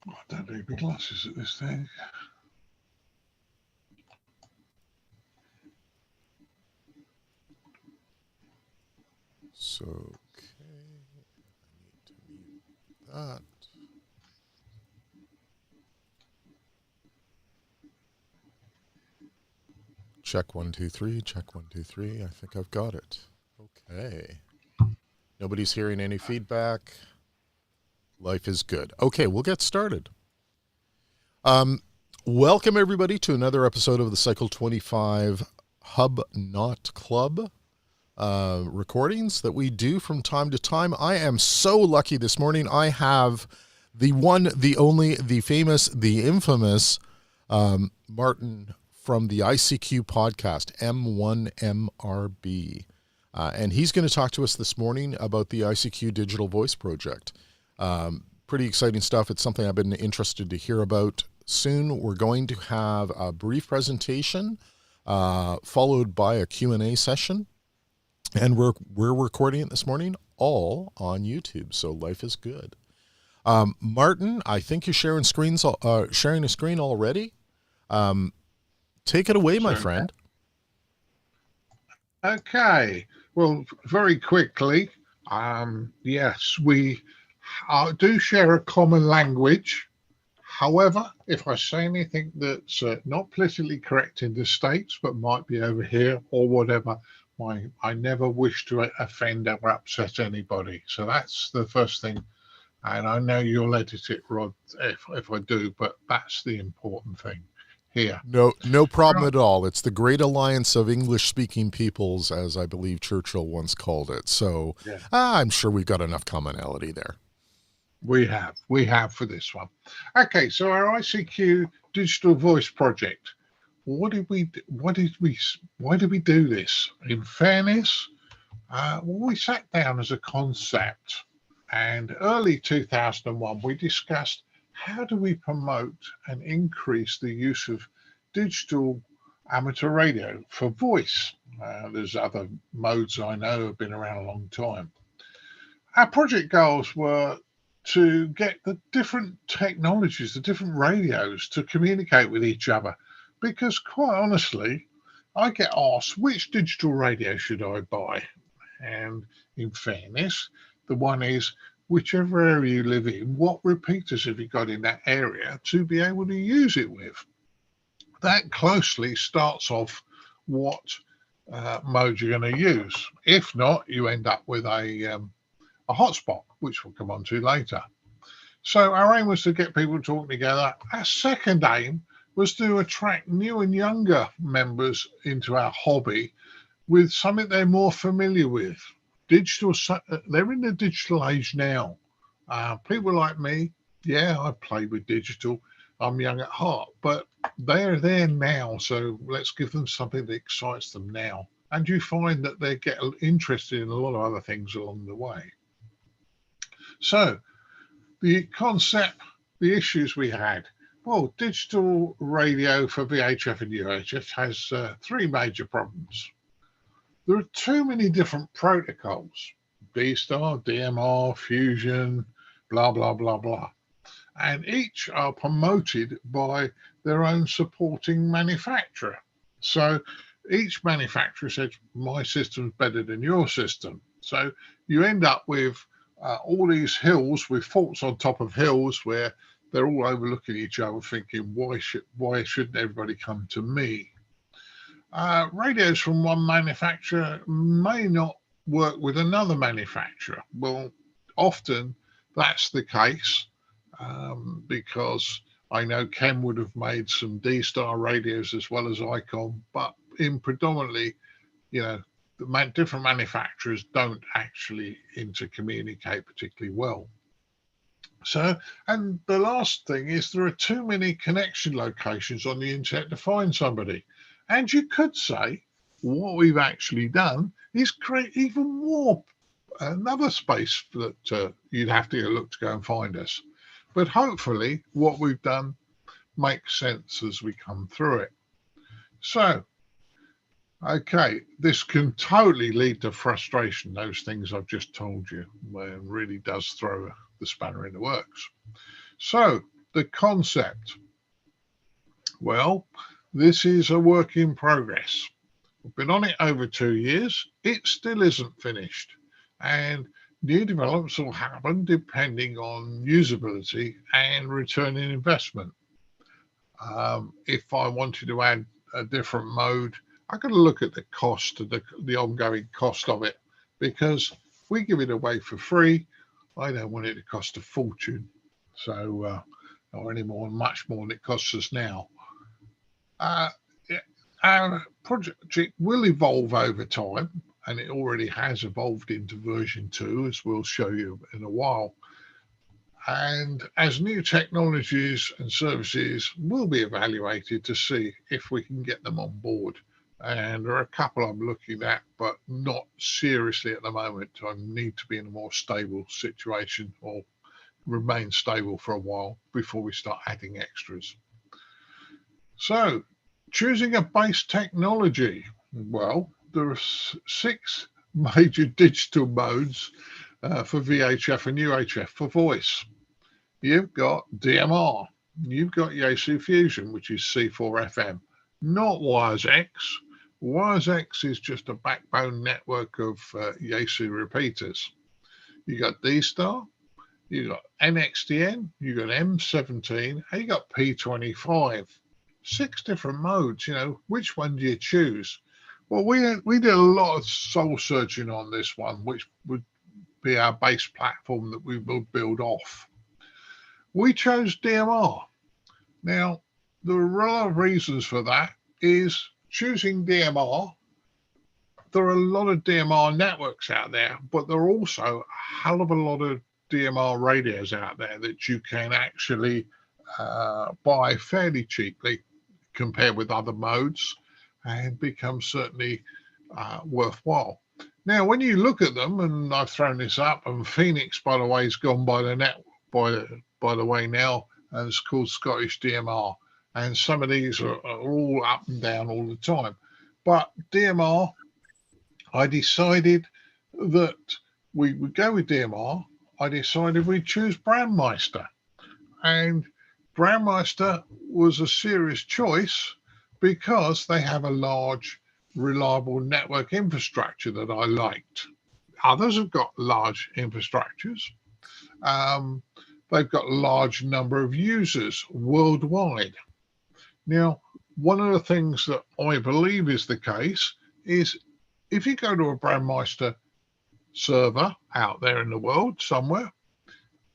I don't need my glasses at this thing. So, okay, I need to mute that. Check 1 2 3. Check 1 2 3. I think I've got it. Okay. Nobody's hearing any feedback. Life is good. Okay, we'll get started. Welcome everybody to another episode of the Cycle 25 Hub Not Club recordings that we do from time to time. I am so lucky this morning. I have the one, the only, the famous, the infamous Martin from the ICQ podcast, M1MRB. And he's going to talk to us this morning about the ICQ Digital Voice Project. Pretty exciting stuff. It's something I've been interested to hear about. Soon we're going to have a brief presentation followed by a Q&A session. And we're recording it this morning all on YouTube, so life is good. Martin, I think you're sharing a screen already. Take it away, my friend. Okay. Well, very quickly, yes, we do share a common language. However, if I say anything that's not politically correct in the States, but might be over here or whatever, I never wish to offend or upset anybody. So that's the first thing. And I know you'll edit it, Rod, if I do, but that's the important thing here. No problem at all. It's the Great Alliance of English-speaking peoples, as I believe Churchill once called it. So yeah. I'm sure we've got enough commonality there. We have for this one. Okay, so our ICQ Digital Voice Project. Why did we do this? In fairness, we sat down as a concept, and early 2001 we discussed how do we promote and increase the use of digital amateur radio for voice. There's other modes I know have been around a long time. Our project goals were to get the different technologies, the different radios to communicate with each other. Because quite honestly, I get asked, which digital radio should I buy? And in fairness, the one is, whichever area you live in, what repeaters have you got in that area to be able to use it with? That closely starts off what mode you're going to use. If not, you end up with a hotspot, which we'll come on to later. So our aim was to get people talking together. Our second aim was to attract new and younger members into our hobby with something they're more familiar with. Digital, they're in the digital age now. People like me, yeah, I play with digital. I'm young at heart, but they're there now. So let's give them something that excites them now. And you find that they get interested in a lot of other things along the way. So the concept, the issues we had. Well, digital radio for VHF and UHF has three major problems. There are too many different protocols, D-Star, DMR, Fusion, blah, blah, blah, blah. And each are promoted by their own supporting manufacturer. So each manufacturer says, my system's better than your system. So you end up with all these hills with faults on top of hills where they're all overlooking each other thinking, why shouldn't everybody come to me? Radios from one manufacturer may not work with another manufacturer. Well, often that's the case because I know Ken would have made some D-Star radios as well as Icon, but in predominantly, the different manufacturers don't actually intercommunicate particularly well. So, and the last thing is there are too many connection locations on the internet to find somebody. And you could say what we've actually done is create even more, another space that you'd have to look to go and find us. But hopefully what we've done makes sense as we come through it. So, okay, this can totally lead to frustration, those things I've just told you, where it really does throw the spanner in the works. So the concept. Well, this is a work in progress. We've been on it over 2 years. It still isn't finished. And new developments will happen depending on usability and return in investment. If I wanted to add a different mode, I've got to look at the cost of the ongoing cost of it, because if we give it away for free, I don't want it to cost a fortune. So, or any more, much more than it costs us now. Our project will evolve over time, and it already has evolved into version 2, as we'll show you in a while. And as new technologies and services will be evaluated to see if we can get them on board. And there are a couple I'm looking at, but not seriously at the moment. I need to be in a more stable situation, or remain stable for a while before we start adding extras. So, choosing a base technology. Well, there are 6 major digital modes for VHF and UHF for voice. You've got DMR, you've got Yaesu Fusion, which is C4FM, not WiresX. WiresX is just a backbone network of Yaesu repeaters. You got D-Star, you got NXDN, you got M17, and you got P25. 6 different modes. Which one do you choose? Well, we did a lot of soul searching on this one, which would be our base platform that we will build off. We chose DMR. Now, there are a lot of reasons for that. Is choosing DMR, there are a lot of DMR networks out there, but there are also a hell of a lot of DMR radios out there that you can actually buy fairly cheaply compared with other modes, and become certainly worthwhile. Now, when you look at them, and I've thrown this up, and Phoenix, by the way, has gone by the way now, and it's called Scottish DMR. And some of these are all up and down all the time. But DMR, I decided that we would go with DMR. I decided we'd choose Brandmeister. And Brandmeister was a serious choice because they have a large, reliable network infrastructure that I liked. Others have got large infrastructures. They've got a large number of users worldwide. Now, one of the things that I believe is the case is if you go to a Brandmeister server out there in the world somewhere,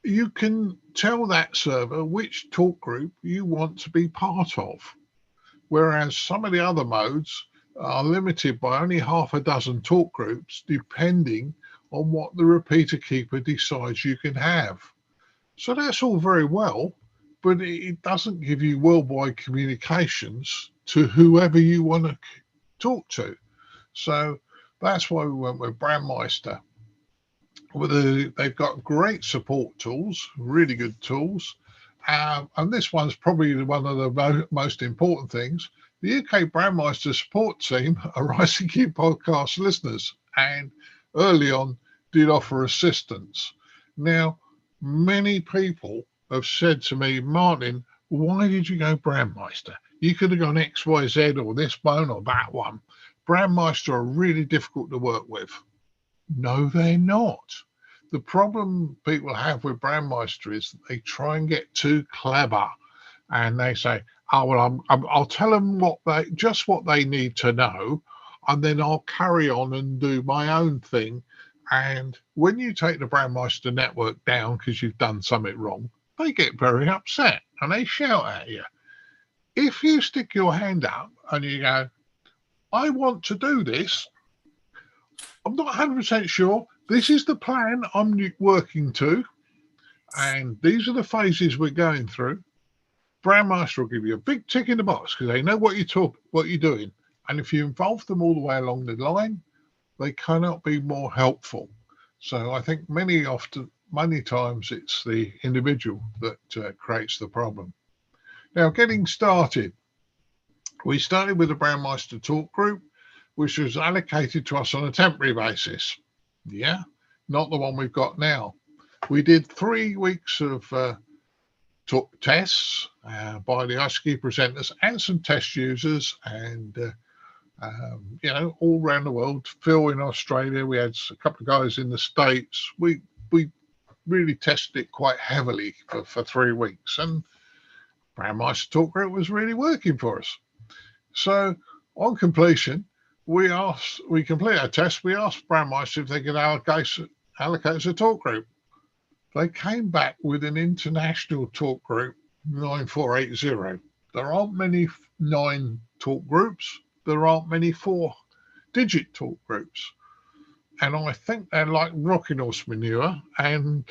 you can tell that server which talk group you want to be part of. Whereas some of the other modes are limited by only half a dozen talk groups, depending on what the repeater keeper decides you can have. So that's all very well, but it doesn't give you worldwide communications to whoever you want to talk to. So that's why we went with Brandmeister. They've got great support tools, really good tools. And this one's probably one of the most important things. The UK Brandmeister support team are ICQ podcast listeners, and early on did offer assistance. Now, many people have said to me, Martin, why did you go Brandmeister? You could have gone XYZ or this one or that one. Brandmeister are really difficult to work with. No, they're not. The problem people have with Brandmeister is that they try and get too clever, and they say, "Oh well, I'll tell them what they need to know, and then I'll carry on and do my own thing." And when you take the Brandmeister network down because you've done something wrong, they get very upset and they shout at you. If you stick your hand up and you go, "I want to do this. I'm not 100% sure. This is the plan I'm working to, and these are the phases we're going through." Brandmeister will give you a big tick in the box because they know what you're doing. And if you involve them all the way along the line, they cannot be more helpful. So I think many times it's the individual that creates the problem. Now, getting started, we started with the Brandmeister talk group, which was allocated to us on a temporary basis. Yeah, not the one we've got now. We did 3 weeks of tests by the ICQ presenters and some test users, and all around the world. Phil in Australia, we had a couple of guys in the States. We really tested it quite heavily for 3 weeks, and Brandmeister Talk Group was really working for us. So on completion, we complete our test. We asked Brandmeister if they could allocate us a talk group. They came back with an international talk group, 9480. There aren't many 9 talk groups. There aren't many 4-digit talk groups. And I think they're like rocking horse manure, and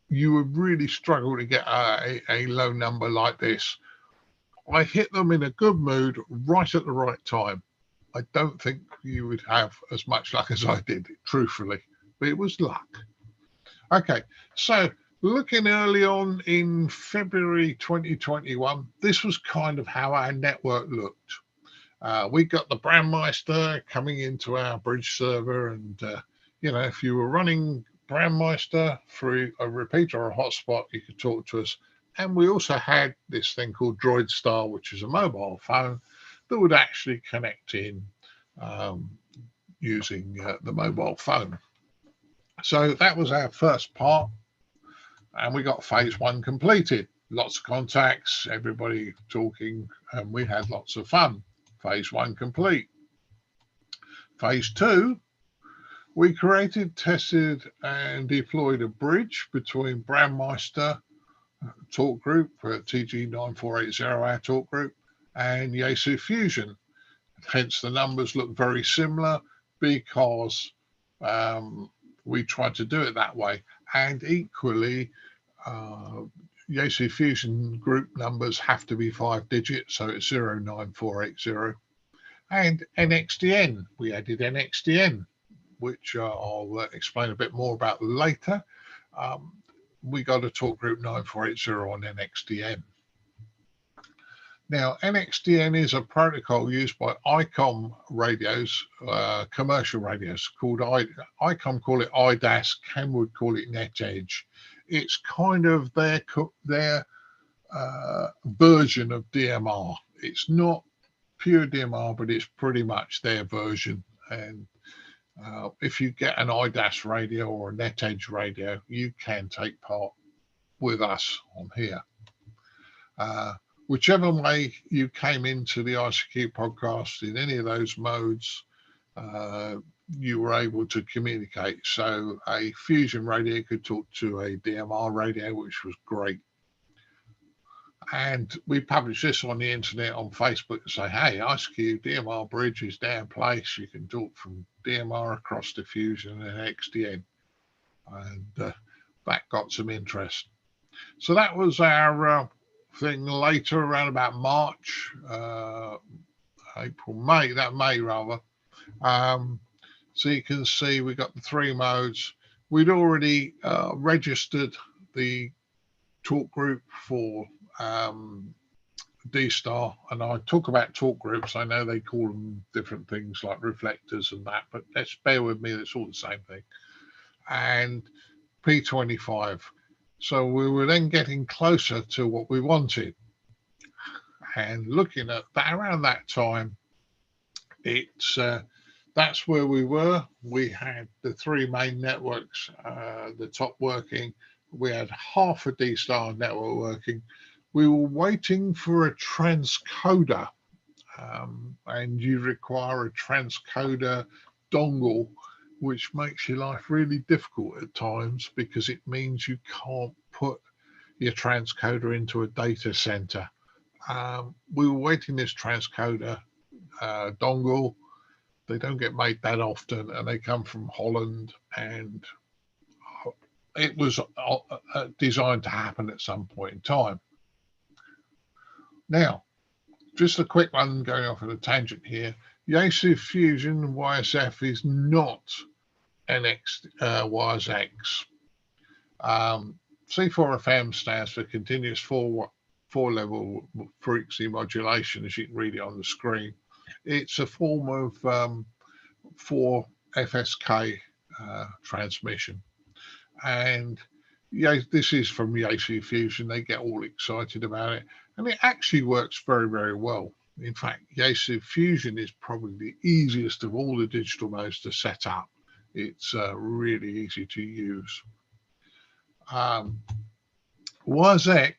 you would really struggle to get a low number like this. I hit them in a good mood right at the right time. I don't think you would have as much luck as I did, truthfully, but it was luck. Okay, so looking early on in February 2021, this was kind of how our network looked. We got the Brandmeister coming into our bridge server, and if you were running Brandmeister through a repeater or a hotspot, you could talk to us. And we also had this thing called Droid Star, which is a mobile phone that would actually connect in using the mobile phone. So that was our first part, and we got phase 1 completed. Lots of contacts, everybody talking, and we had lots of fun. Phase 1 complete. Phase 2, we created, tested, and deployed a bridge between Brandmeister Talk Group, TG9480, our talk group, and Yaesu Fusion. Hence the numbers look very similar, because we tried to do it that way. And equally, Yaesu Fusion group numbers have to be 5-digit, so it's 09480. And NXDN, we added NXDN, which I'll explain a bit more about later. We got a talk group 9480 on NXDN. Now, NXDN is a protocol used by ICOM radios, commercial radios, called ICOM call it IDAS, Kenwood call it NetEdge. It's kind of their version of DMR. It's not pure DMR, but it's pretty much their version. And if you get an IDAS radio or a NetEdge radio, you can take part with us on here. Whichever way you came into the ICQ podcast, in any of those modes, you were able to communicate. So a Fusion radio could talk to a DMR radio, which was great. And we publish this on the internet, on Facebook, and say, hey, ICQ DMR bridge is down place. You can talk from DMR across to Fusion and XDN. And that got some interest. So that was our thing later, around about March, April, May, May rather. So you can see we got the 3 modes. We'd already registered the talk group for D-Star, and I talk about talk groups. I know they call them different things like reflectors and that, but let's bear with me, it's all the same thing. And P25. So we were then getting closer to what we wanted. And looking at that, around that time, it's that's where we were. We had the 3 main networks, the top working. We had half a D-Star network working. We were waiting for a transcoder, and you require a transcoder dongle, which makes your life really difficult at times, because it means you can't put your transcoder into a data center. We were waiting this transcoder dongle. They don't get made that often, and they come from Holland, and it was designed to happen at some point in time. Now, just a quick one, going off on a tangent here. Yaesu Fusion YSF is not NX YSX. C4FM stands for continuous four level frequency modulation, as you can read it on the screen. It's a form of 4 FSK transmission, and yeah, this is from Yaesu Fusion. They get all excited about it, and it actually works very, very well. In fact, Yaesu Fusion is probably the easiest of all the digital modes to set up. It's really easy to use. Um, WASX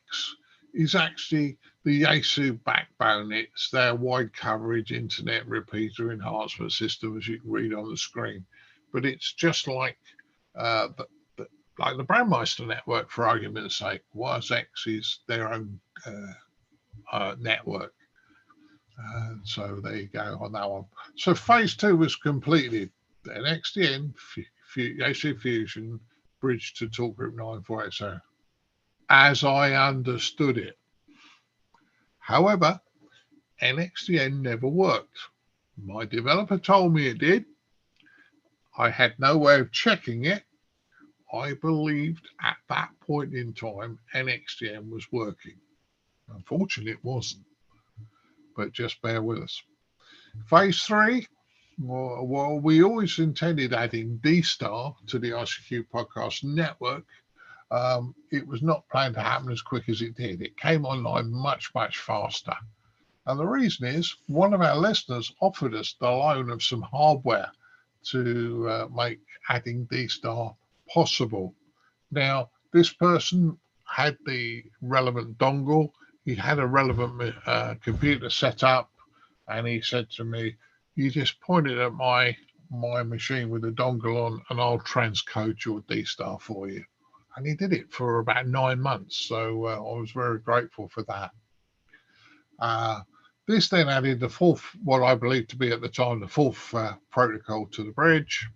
is actually the Yaesu backbone. It's their wide coverage internet repeater enhancement system, as you can read on the screen. But it's just like uh, the, like the Brandmeister network, for argument's sake. WASX is their own network. So there you go on that one. So phase two was completed. Then XDN, Yaesu Fusion, bridge to Talk Group 9480, as I understood it. However, NXDN never worked. My developer told me it did. I had no way of checking it. I believed at that point in time NXDN was working. Unfortunately, it wasn't, but just bear with us. Phase three, well, we always intended adding D-Star to the ICQ podcast network. It was not planned to happen as quick as it did. It came online much, much faster. And the reason is one of our listeners offered us the loan of some hardware to make adding D-Star possible. Now, this person had the relevant dongle, he had a relevant computer set up, and he said to me, "You just point it at my machine with the dongle on, and I'll transcode your D-Star for you." And he did it for about 9 months, so I was very grateful for that. This then added the fourth, what I believe to be at the time, the fourth protocol to the bridge.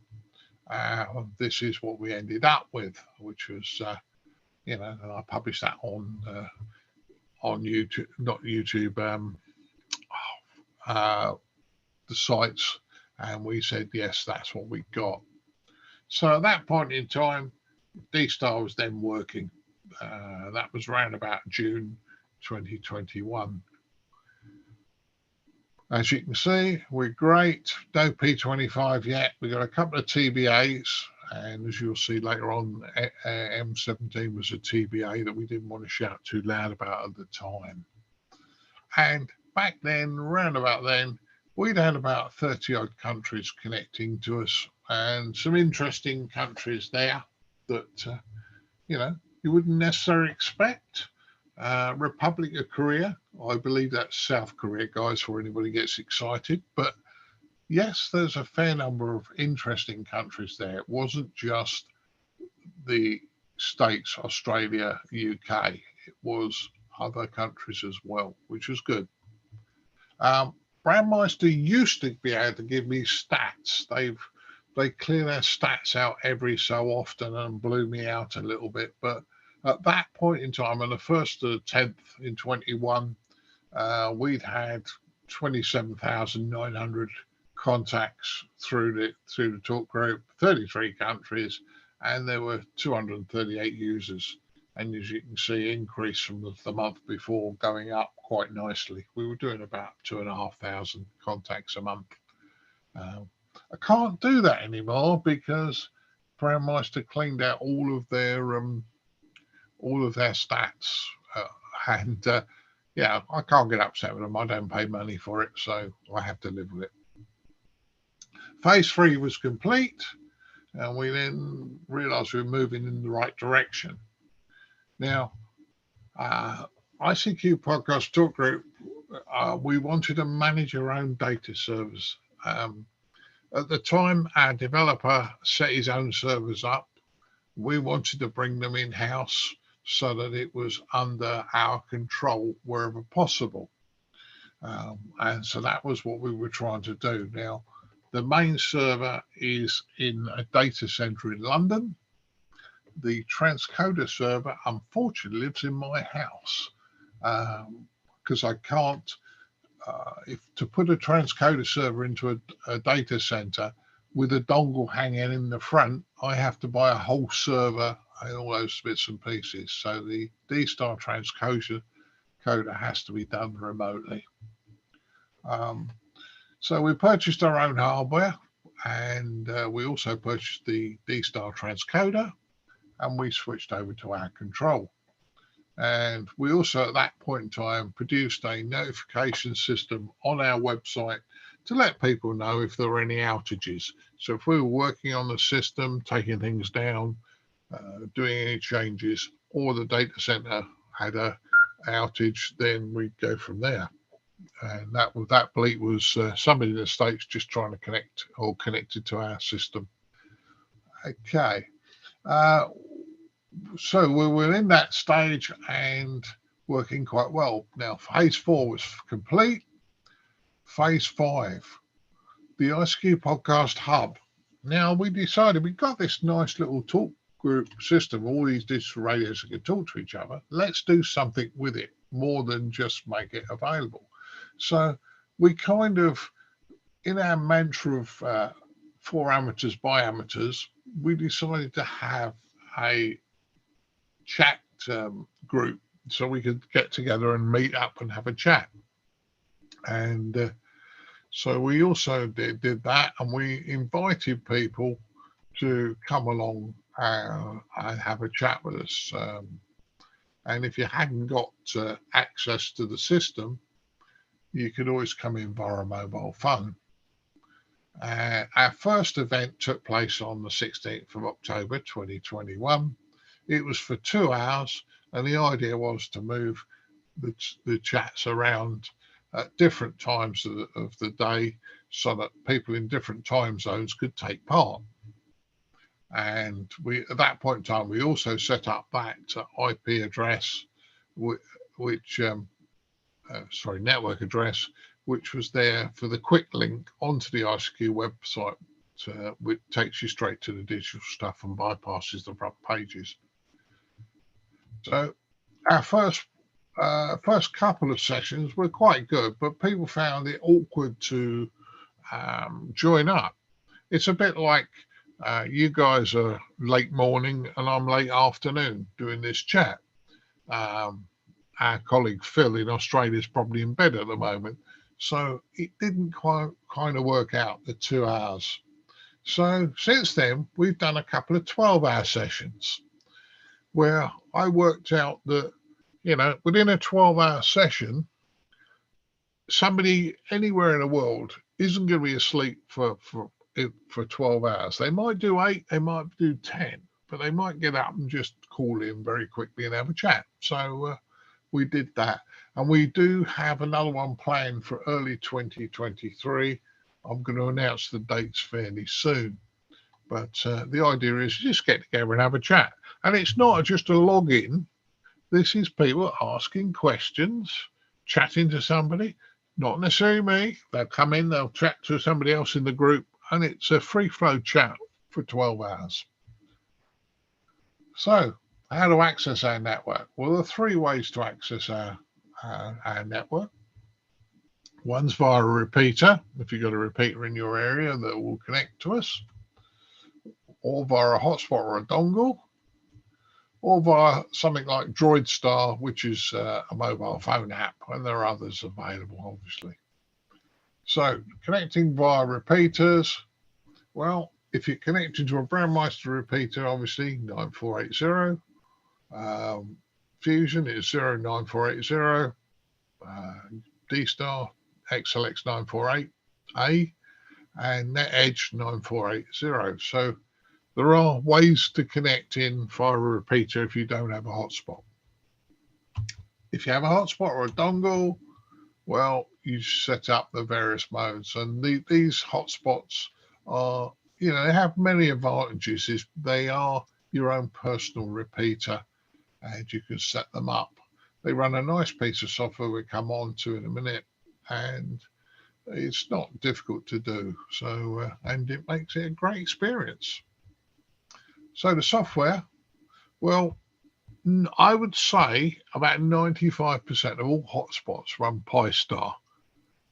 This is what we ended up with, which was, and I published that on YouTube, not YouTube, the sites, and we said, yes, that's what we got. So at that point in time, D-Star was then working. That was around about June 2021. As you can see, we're great. No P25 yet. We've got a couple of TBAs, and as you'll see later on, M17 was a TBA that we didn't want to shout too loud about at the time. And back then, round about then, we'd had about 30 odd countries connecting to us, and some interesting countries there that, you wouldn't necessarily expect. Republic of Korea, I believe that's South Korea, guys, before anybody gets excited. But yes, there's a fair number of interesting countries there. It wasn't just the States, Australia, UK. It was other countries as well, which was good. Brandmeister used to be able to give me stats. They clear their stats out every so often and blew me out a little bit. But at that point in time, on the 1st to the 10th in 21, we'd had 27,900 contacts through the talk group, 33 countries, and there were 238 users. And as you can see, increase from the month before, going up quite nicely. We were doing about 2,500 contacts a month. I can't do that anymore because Brandmeister cleaned out all of their stats, and I can't get upset with them. I don't pay money for it, so I have to live with it. Phase 3 was complete, and we then realised we were moving in the right direction. Now, ICQ Podcast Talk Group, we wanted to manage our own data servers. At the time, our developer set his own servers up. We wanted to bring them in-house so that it was under our control wherever possible. And so that was what we were trying to do. Now, the main server is in a data center in London. The transcoder server, unfortunately, lives in my house because I can't, to put a transcoder server into a data center with a dongle hanging in the front, I have to buy a whole server and all those bits and pieces. So the D-Star transcoder has to be done remotely. So we purchased our own hardware, and we also purchased the D-Star transcoder. and we switched over to our control. And we also, at that point in time, produced a notification system on our website to let people know if there were any outages. So if we were working on the system, taking things down, doing any changes, or the data center had a outage, then we'd go from there. And that bleep was somebody in the States just trying to connect or connected to our system. Okay. So we were in that stage and working quite well. Now, phase 4 was complete. Phase 5, the ICQ Podcast Hub. Now, we decided we got this nice little talk group system, all these digital radios that could talk to each other. Let's do something with it more than just make it available. So we kind of, in our mantra of for amateurs by amateurs, we decided to have a chat group so we could get together and meet up and have a chat. And so we also did that, and we invited people to come along and have a chat with us. And if you hadn't got access to the system, you could always come in via a mobile phone. Our first event took place on the 16th of October 2021. It was for 2 hours, and the idea was to move the chats around at different times of the day so that people in different time zones could take part. And we, at that point in time, we also set up that IP address, network address, which was there for the quick link onto the ICQ website, which takes you straight to the digital stuff and bypasses the front pages. So our first couple of sessions were quite good, but people found it awkward to join up. It's a bit like you guys are late morning and I'm late afternoon doing this chat. Our colleague Phil in Australia is probably in bed at the moment, so it didn't quite kind of work out, the 2 hours. So since then, we've done a couple of 12-hour sessions where I worked out that, within a 12-hour session, somebody anywhere in the world isn't going to be asleep for 12 hours. They might do 8, they might do 10, but they might get up and just call in very quickly and have a chat. So we did that. And we do have another one planned for early 2023. I'm going to announce the dates fairly soon. But the idea is just get together and have a chat. And it's not just a login. This is people asking questions, chatting to somebody, not necessarily me. They'll come in, they'll chat to somebody else in the group, and it's a free flow chat for 12 hours. So how to access our network? Well, there are 3 ways to access our network. One's via a repeater, if you've got a repeater in your area that will connect to us, or via a hotspot or a dongle, or via something like DroidStar, which is a mobile phone app, and there are others available, obviously. So connecting via repeaters, well, if you're connected to a Brandmeister repeater, obviously 9480, Fusion is 09480, D-Star XLX948A, and NetEdge 9480. So there are ways to connect in via a repeater if you don't have a hotspot. If you have a hotspot or a dongle, well, you set up the various modes. And these hotspots are, they have many advantages. They are your own personal repeater, and you can set them up. They run a nice piece of software we'll come on to in a minute, and it's not difficult to do. So, and it makes it a great experience. So the software, well, I would say about 95% of all hotspots run Pi-Star,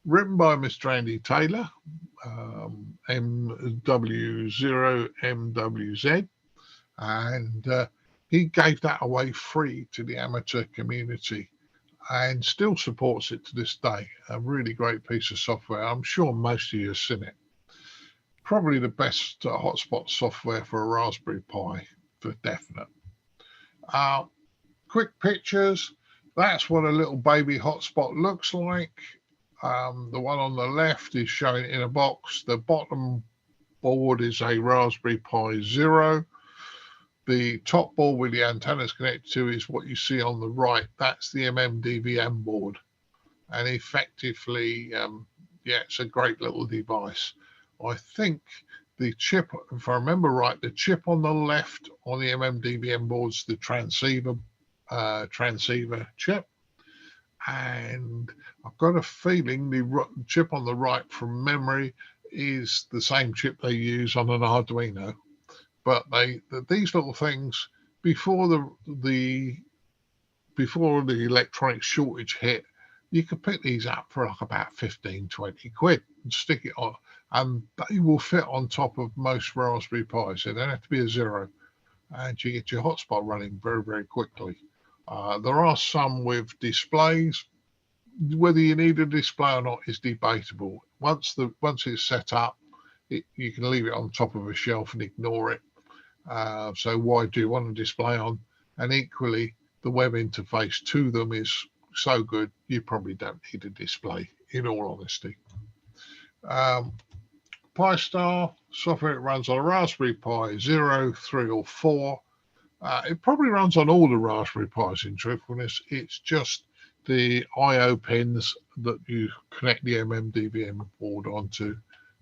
written by Mr. Andy Taylor, MW0MWZ, and he gave that away free to the amateur community and still supports it to this day. A really great piece of software. I'm sure most of you have seen it. Probably the best hotspot software for a Raspberry Pi. for definite. Quick pictures. That's what a little baby hotspot looks like. The one on the left is showing in a box. The bottom board is a Raspberry Pi Zero. The top board with the antennas connected to is what you see on the right. That's the MMDVM board. And effectively, it's a great little device. I think the chip, if I remember right, the chip on the left on the MMDVM board is the transceiver chip. And I've got a feeling the chip on the right from memory is the same chip they use on an Arduino. But these little things, before the electronic shortage hit, you could pick these up for like about 15, 20 quid and stick it on, and they will fit on top of most Raspberry Pis. They don't have to be a Zero, and you get your hotspot running very, very quickly. There are some with displays. Whether you need a display or not is debatable. Once it's set up, you can leave it on top of a shelf and ignore it. So why do you want a display on? And equally, the web interface to them is so good, you probably don't need a display, in all honesty. Pi-Star software, it runs on a Raspberry Pi 0, 3 or 4. It probably runs on all the Raspberry Pis, in truthfulness. It's just the I/O pins that you connect the MMDVM board onto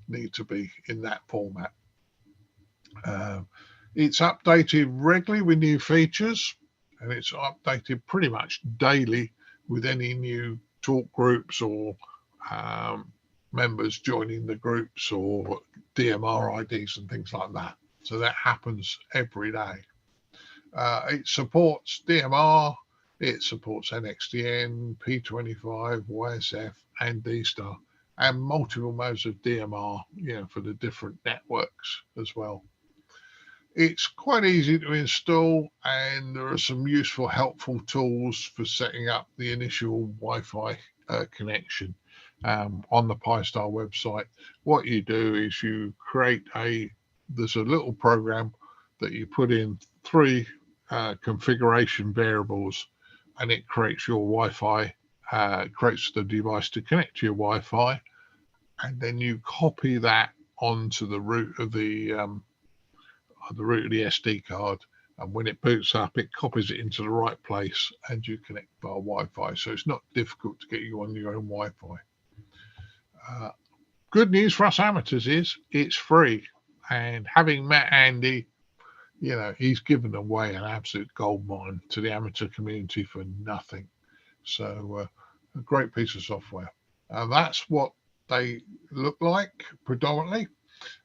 need to be in that format. It's updated regularly with new features, and it's updated pretty much daily with any new talk groups or members joining the groups or DMR IDs and things like that. So that happens every day. It supports DMR, it supports NXDN, P25, YSF, and D-Star, and multiple modes of DMR, for the different networks as well. It's quite easy to install, and there are some useful, helpful tools for setting up the initial Wi-Fi connection on the Pi-Star website. What you do is you create there's a little program that you put in 3 configuration variables, and it creates your Wi-Fi, creates the device to connect to your Wi-Fi, and then you copy that onto the root of the SD card, and when it boots up, it copies it into the right place, and you connect via Wi-Fi. So it's not difficult to get you on your own Wi-Fi. Good news for us amateurs is it's free, and having met Andy, he's given away an absolute goldmine to the amateur community for nothing. So a great piece of software. That's what they look like predominantly.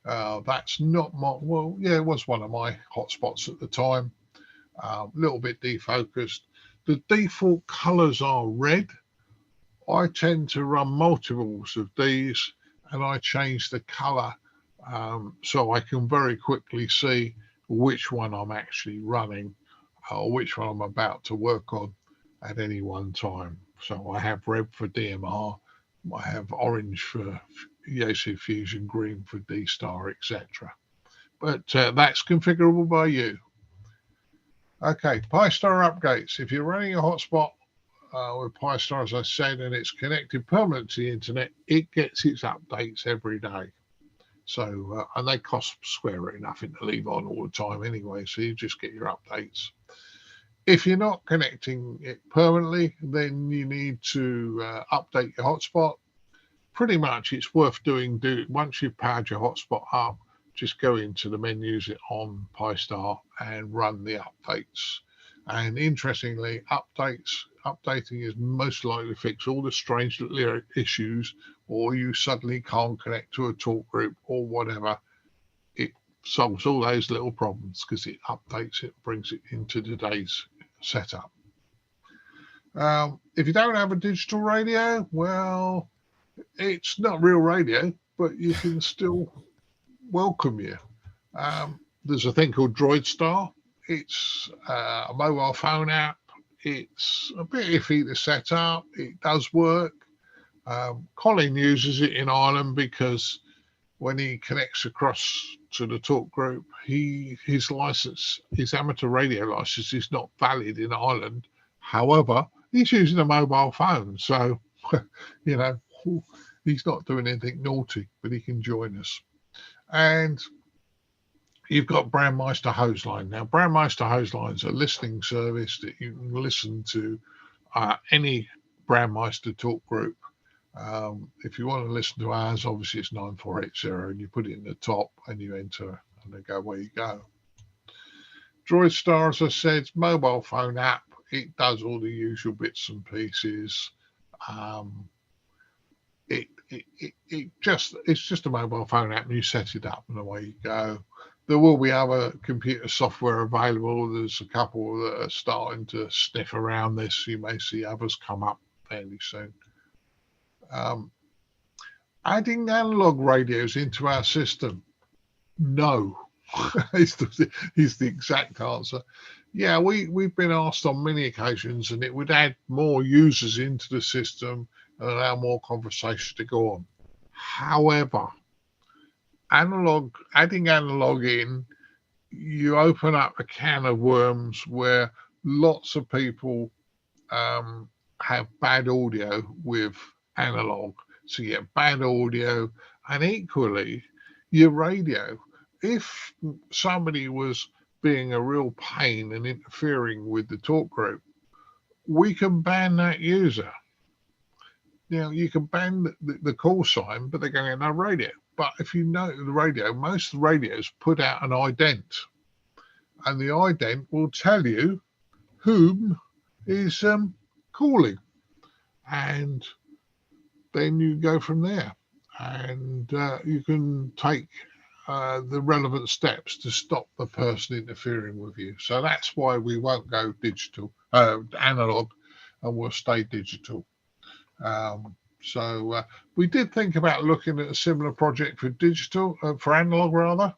That's not it was one of my hotspots at the time. A little bit defocused. The default colors are red. I tend to run multiples of these, and I change the color so I can very quickly see which one I'm actually running or which one I'm about to work on at any one time. So I have red for DMR, I have orange for EAC Fusion, green for D-Star, etc. But that's configurable by you. Okay, Pi-Star updates. If you're running a hotspot with Pi-Star, as I said, and it's connected permanently to the internet, it gets its updates every day. So, and they cost square root nothing to leave on all the time anyway, so you just get your updates. If you're not connecting it permanently, then you need to update your hotspot. Pretty much it's worth doing. Once you've powered your hotspot up, just go into the menus on Pi-Star and run the updates. And interestingly, updating is most likely to fix all the strange little issues, or you suddenly can't connect to a talk group or whatever. It solves all those little problems because it updates it, brings it into today's setup. If you don't have a digital radio, well, it's not real radio, but you can still welcome you. There's a thing called DroidStar. It's a mobile phone app. It's a bit iffy to set up. It does work. Colin uses it in Ireland because when he connects across to the talk group, his license, his amateur radio license, is not valid in Ireland. However, he's using a mobile phone, so you know he's not doing anything naughty, but he can join us. And you've got Brandmeister Hoseline. Now, Brandmeister Hoseline is a listening service that you can listen to any Brandmeister talk group. If you want to listen to ours, obviously it's 9480, and you put it in the top and you enter and they go where you go. DroidStar, as I said, mobile phone app. It does all the usual bits and pieces. It's just a mobile phone app, and you set it up and away you go. There will be other computer software available. There's a couple that are starting to sniff around this. You may see others come up fairly soon. Adding analog radios into our system, no, is the exact answer. Yeah, we've been asked on many occasions, and it would add more users into the system and allow more conversation to go on. However, adding analog in, you open up a can of worms where lots of people have bad audio with analog. So you get bad audio, and equally your radio. If somebody was being a real pain and interfering with the talk group, we can ban that user. You can ban the call sign, but they're going to get no radio. But if you know the radio, most of the radios put out an ident, and the ident will tell you whom is calling, and then you go from there, and you can take the relevant steps to stop the person interfering with you. So that's why we won't go analog, and we'll stay digital. So we did think about looking at a similar project for digital, for analog rather.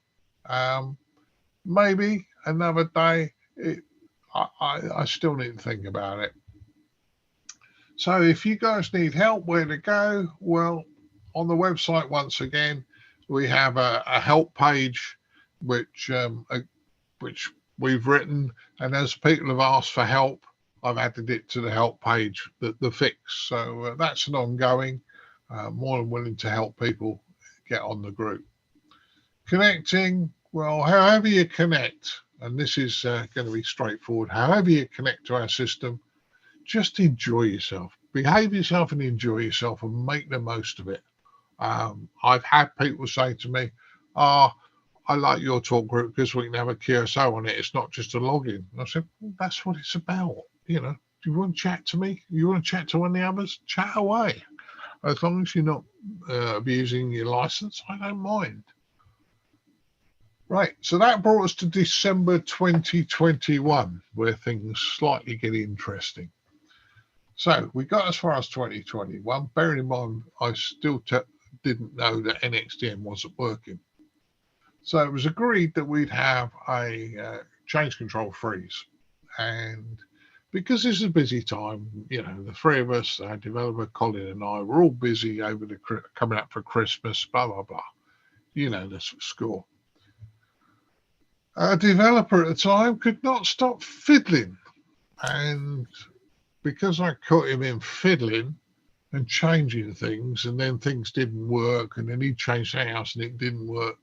Maybe another day. I still need to think about it. So if you guys need help, where to go? Well, on the website, once again, we have a help page, which we've written, and as people have asked for help, I've added it to the help page, the fix. So that's an ongoing. More than willing to help people get on the group. Connecting, well, however you connect, and this is going to be straightforward, however you connect to our system, just enjoy yourself. Behave yourself and enjoy yourself and make the most of it. I've had people say to me, I like your talk group because we can have a QSO on it. It's not just a login. And I said, well, that's what it's about. Do you want to chat to me? You want to chat to one of the others? Chat away. As long as you're not abusing your license, I don't mind. Right, so that brought us to December 2021, where things slightly get interesting. So we got as far as 2021, bearing in mind I still didn't know that NXDM wasn't working. So it was agreed that we'd have a change control freeze. And because this is a busy time, the three of us, our developer Colin and I, were all busy over coming up for Christmas, blah, blah, blah. The score. Our developer at the time could not stop fiddling. And because I caught him in fiddling and changing things, and then things didn't work, and then he changed the house and it didn't work,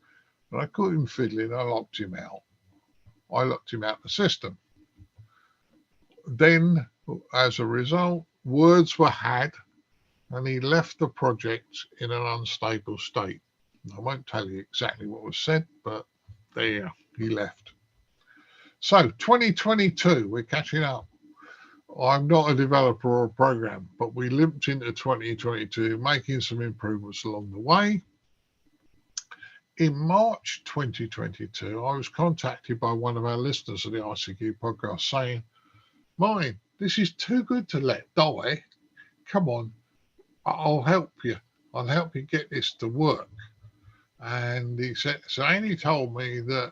and I caught him fiddling, I locked him out. I locked him out of the system. Then, as a result, words were had, and he left the project in an unstable state. I won't tell you exactly what was said, but there he left. So 2022, we're catching up. I'm not a developer or a program, but we limped into 2022, making some improvements along the way. In March 2022, I was contacted by one of our listeners of the ICQ podcast saying, "Mine, this is too good to let die. Come on, I'll help you. I'll help you get this to work." And he said, and he told me that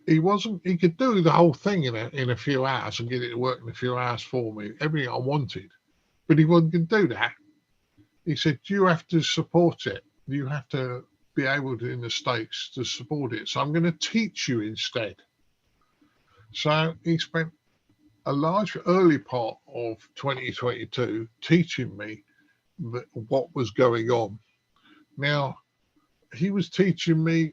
he could do the whole thing in a few hours and get it to work in a few hours for me, everything I wanted, but he wasn't going to do that. He said, you have to support it. You have to be able to in the States to support it. So I'm going to teach you instead. So he spent a large early part of 2022 teaching me what was going on. Now, he was teaching me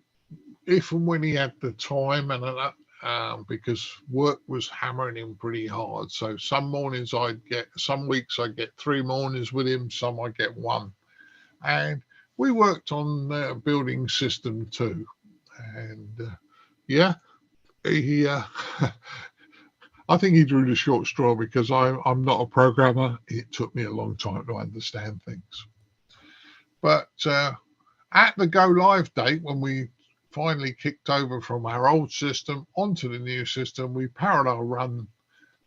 if and when he had the time, and because work was hammering him pretty hard. So some mornings some weeks I'd get 3 mornings with him, some I get 1. And we worked on building system 2. And he I think he drew the short straw because I'm not a programmer. It took me a long time to understand things. But at the go live date, when we finally kicked over from our old system onto the new system, we parallel run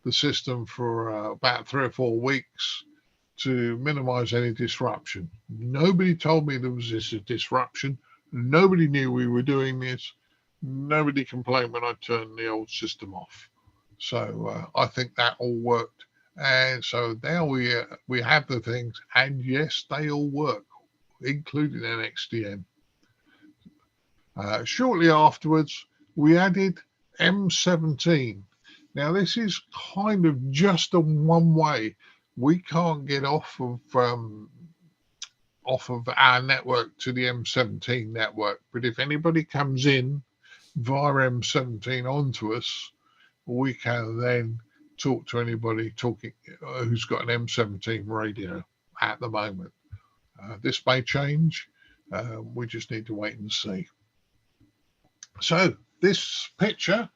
the system for about 3 or 4 weeks to minimize any disruption. Nobody told me there was a disruption. Nobody knew we were doing this. Nobody complained when I turned the old system off. So I think that all worked. And so now we have the things, and yes, they all work, including NXDN. Shortly afterwards, we added M17. Now, this is kind of just a one-way. We can't get off of our network to the M17 network. But if anybody comes in via M17 onto us, we can then talk to anybody who's got an M17 radio at the moment. This may change. We just need to wait and see. So this picture,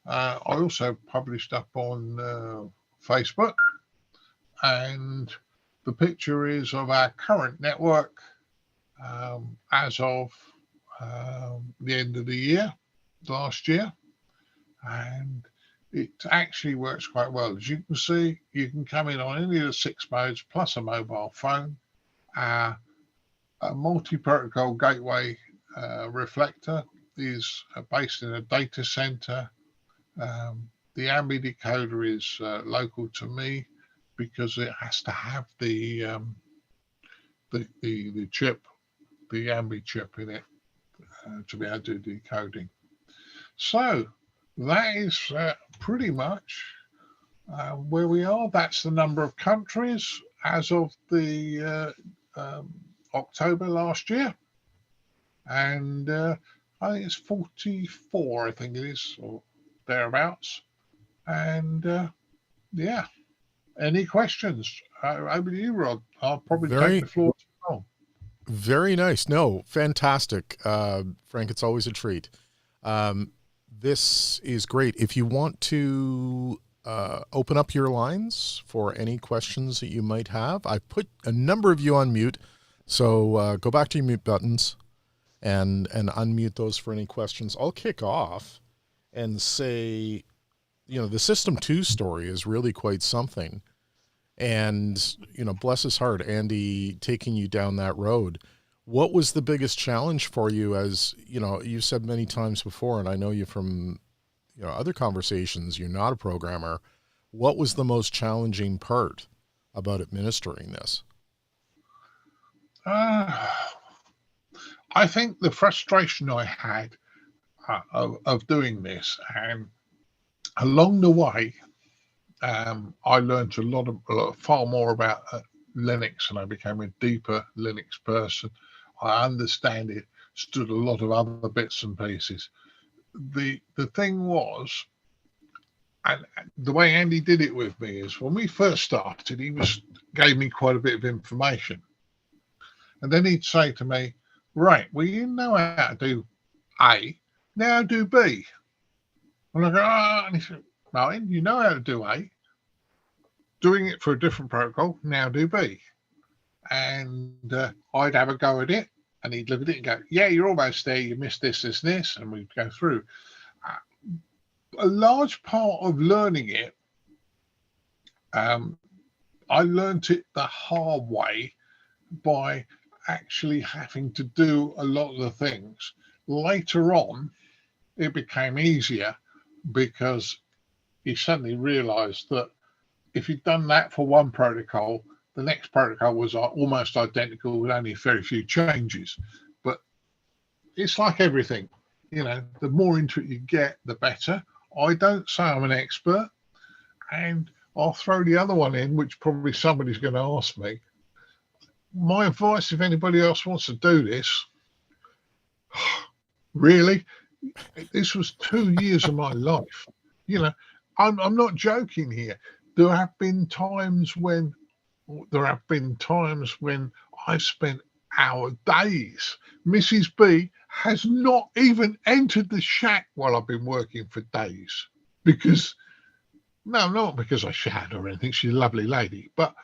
I also published up on Facebook, and the picture is of our current network as of the end of the year, last year, and it actually works quite well. As you can see, you can come in on any of the 6 modes plus a mobile phone. A multi-protocol gateway reflector is based in a data center. The AMBI decoder is local to me because it has to have the chip, the AMBI chip in it to be able to do decoding. So that is pretty much where we are. That's the number of countries as of the October last year, and I think it's 44. I think it is, or thereabouts. And yeah, any questions? Over to you, Rod. I'll probably take the floor as well. Very nice. No, fantastic, Frank. It's always a treat. This is great. If you want to open up your lines for any questions that you might have, I put a number of you on mute, so go back to your mute buttons and unmute those for any questions. I'll kick off and say, the System 2 story is really quite something. And, bless his heart, Andy taking you down that road. What was the biggest challenge for you? As you said many times before, and I know you from other conversations, you're not a programmer. What was the most challenging part about administering this? I think the frustration I had of doing this, and along the way, I learned far more about Linux, and I became a deeper Linux person. I understood a lot of other bits and pieces. The thing was, and the way Andy did it with me is when we first started, he gave me quite a bit of information, and then he'd say to me, "Right, well, you know how to do A, now do B." And I go, and he said, "Martin, you know how to do A. Doing it for a different protocol, now do B." And I'd have a go at it, and he'd look at it and go, "Yeah, you're almost there. You missed this, this, and this," and we'd go through. A large part of learning it, I learned it the hard way by actually having to do a lot of the things. Later on, it became easier because you suddenly realized that if you'd done that for one protocol, the next protocol was almost identical with only very few changes. But it's like everything, the more into it you get, the better. I don't say I'm an expert, and I'll throw the other one in, which probably somebody's going to ask me. My advice, if anybody else wants to do this, really, this was 2 years of my life. I'm not joking here. There have been times when I've spent days. Mrs. B has not even entered the shack while I've been working for days. Because, no, not because I shat or anything. She's a lovely lady. But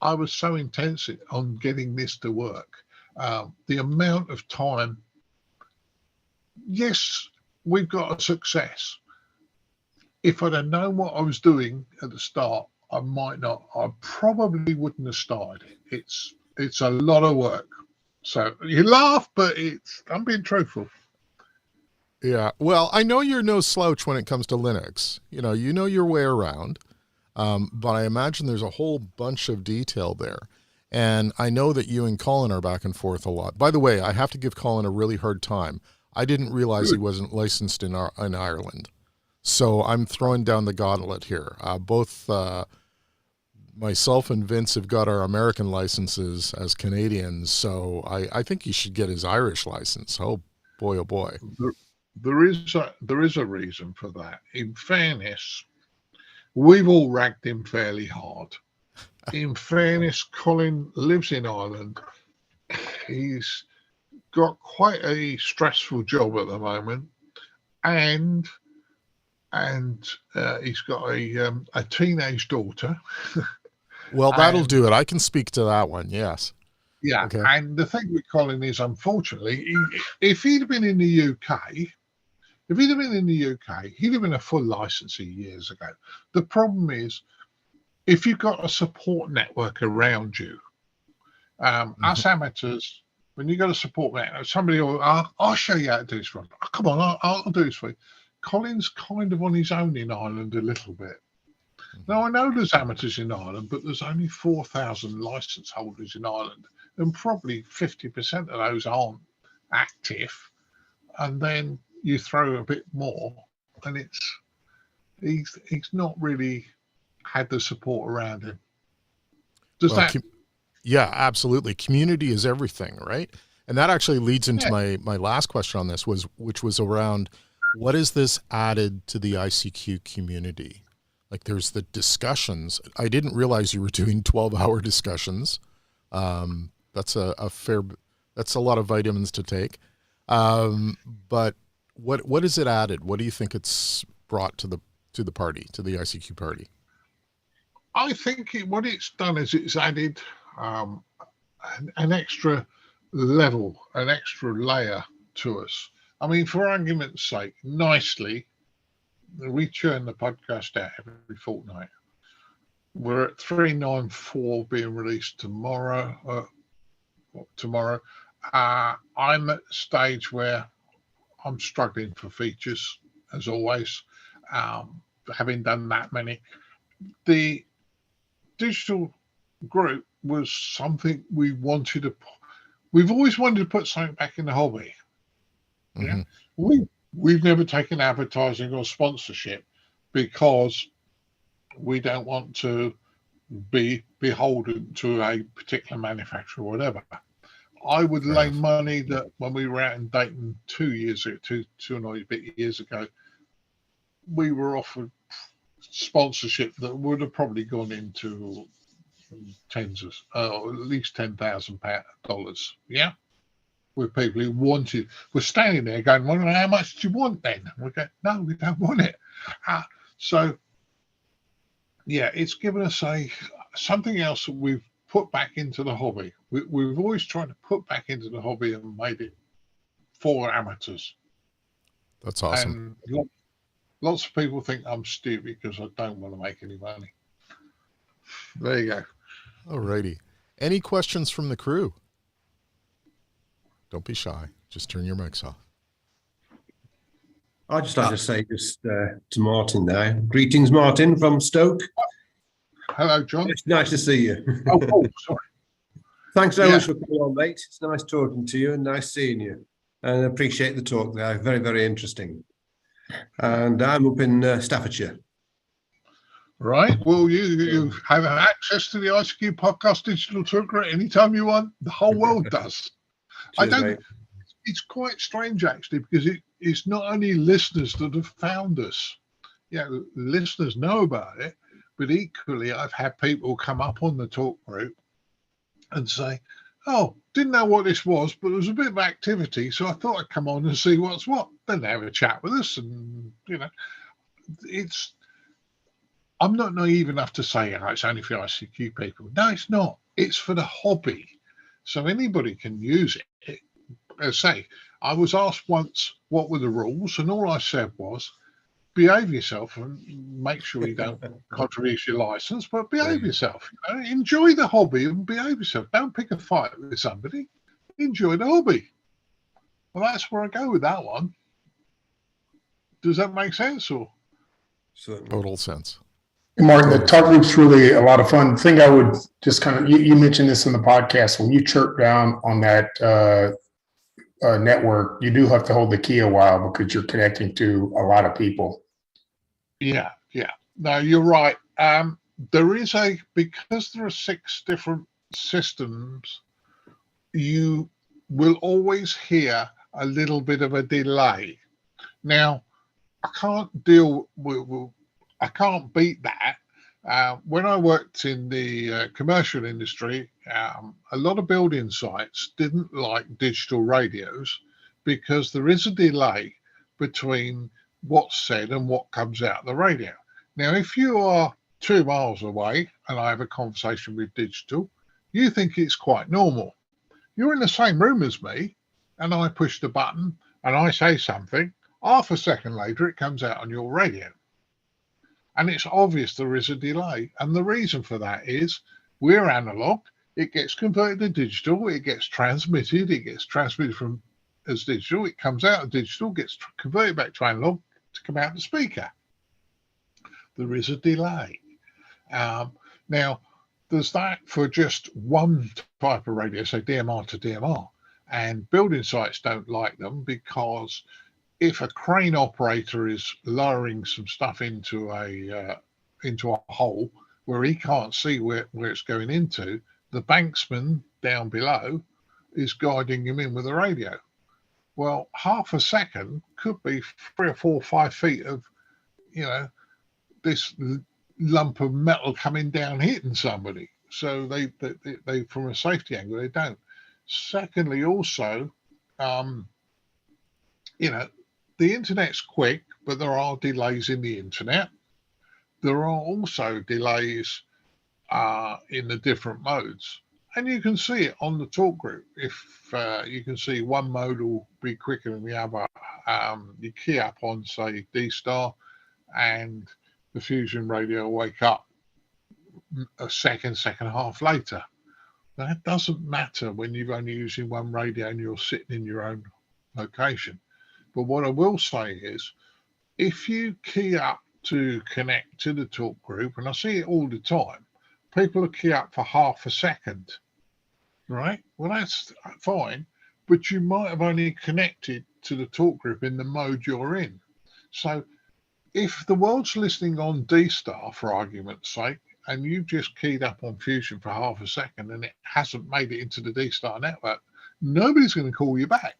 I was so intense on getting this to work. The amount of time, yes, we've got a success. If I'd have known what I was doing at the start, I probably wouldn't have started. It's a lot of work. So you laugh, but I'm being truthful. Yeah. Well, I know you're no slouch when it comes to Linux. You know your way around. But I imagine there's a whole bunch of detail there. And I know that you and Colin are back and forth a lot. By the way, I have to give Colin a really hard time. I didn't realize he wasn't licensed in Ireland. So I'm throwing down the gauntlet here. Both myself and Vince have got our American licenses as Canadians, so I think he should get his Irish license. Oh boy, oh boy. There is a reason for that. In fairness, we've all ragged him fairly hard. In fairness, Colin lives in Ireland. He's got quite a stressful job at the moment, and he's got a teenage daughter. Well, that'll do it. I can speak to that one. Yes. Yeah. Okay. And the thing with Colin is, unfortunately, if he'd have been in the UK, he'd have been a full licensee years ago. The problem is, if you've got a support network around you, us amateurs, when you've got a support network, somebody will, I'll show you how to do this, Ron. Oh, come on, I'll do this for you. Colin's kind of on his own in Ireland a little bit. Now, I know there's amateurs in Ireland, but there's only 4,000 license holders in Ireland, and probably 50% of those aren't active. And then you throw a bit more, and he's not really had the support around him. Yeah, absolutely. Community is everything, right? And that actually leads into my last question on this, which was around, what is this added to the ICQ community? Like, there's the discussions. I didn't realize you were doing 12-hour discussions. That's a lot of vitamins to take. But what is it added? What do you think it's brought to the party, to the ICQ party? I think what it's done is it's added an extra level, an extra layer to us. I mean, for argument's sake, nicely, we churn the podcast out every fortnight. We're at 394 being released tomorrow. I'm at a stage where I'm struggling for features, as always, having done that many. The digital group was something we've always wanted to put something back in the hobby. Mm-hmm. Yeah, we've never taken advertising or sponsorship because we don't want to be beholden to a particular manufacturer or whatever. I would lay money that when we were out in Dayton 2 and a bit years ago, we were offered sponsorship that would have probably gone into tens of, or at least $10,000. Yeah. With people who wanted, we're standing there going, well, how much do you want then? We go, no, we don't want it. So, yeah, it's given us something else that we've put back into the hobby. We've always tried to put back into the hobby and made it for amateurs. That's awesome. And lots of people think I'm stupid because I don't want to make any money. There you go. All righty. Any questions from the crew? Don't be shy. Just turn your mics off. I'd just like to say to Martin there. Greetings, Martin, from Stoke. Hello, John. It's nice to see you. Oh, sorry. Thanks so much for coming on, mate. It's nice talking to you and nice seeing you. and appreciate the talk there. Very, very interesting. And I'm up in Staffordshire. Right. Well, you have access to the ICQ podcast digital talker at any time you want. The whole world does. Cheers, mate. It's quite strange actually, because it's not only listeners that have found us. Yeah, listeners know about it, but equally I've had people come up on the talk group and say, oh, didn't know what this was, but there was a bit of activity, so I thought I'd come on and see what's what. Then they have a chat with us, and I'm not naive enough to say, oh, it's only for ICQ people. No, it's not. It's for the hobby. So anybody can use it. As I say, I was asked once what were the rules, and all I said was, behave yourself and make sure you don't contribute your license, but behave yourself. Enjoy the hobby and behave yourself. Don't pick a fight with somebody. Enjoy the hobby. Well, that's where I go with that one. Does that make sense? Or Total sense. Martin, the talk group's really a lot of fun. The thing I would just kind of, you mentioned this in the podcast, when you chirp down on that network, you do have to hold the key a while because you're connecting to a lot of people. Yeah. No, you're right. Because there are 6 different systems, you will always hear a little bit of a delay. Now, I can't beat that. When I worked in the commercial industry, a lot of building sites didn't like digital radios because there is a delay between what's said and what comes out the radio. Now, if you are 2 miles away and I have a conversation with digital, you think it's quite normal. You're in the same room as me and I push the button and I say something, half a second later it comes out on your radio. And it's obvious there is a delay. And the reason for that is we're analog, it gets converted to digital, it gets transmitted from as digital, it comes out of digital, gets converted back to analog to come out the speaker. There is a delay. Now, there's that for just one type of radio, say DMR to DMR. And building sites don't like them because if a crane operator is lowering some stuff into a hole where he can't see where it's going into, the banksman down below is guiding him in with a radio. Well, half a second could be 3 or 4 or 5 feet of, this lump of metal coming down hitting somebody. So they from a safety angle, they don't. Secondly, also, the internet's quick, but there are delays in the internet. There are also delays in the different modes. And you can see it on the talk group. If you can see one mode will be quicker than the other, you key up on, say, D-Star, and the fusion radio will wake up a second and a half later. That doesn't matter when you're only using one radio and you're sitting in your own location. But what I will say is, if you key up to connect to the talk group, and I see it all the time, people will key up for half a second, right? Well, that's fine, but you might have only connected to the talk group in the mode you're in. So if the world's listening on D-Star, for argument's sake, and you've just keyed up on Fusion for half a second and it hasn't made it into the D-Star network, nobody's going to call you back.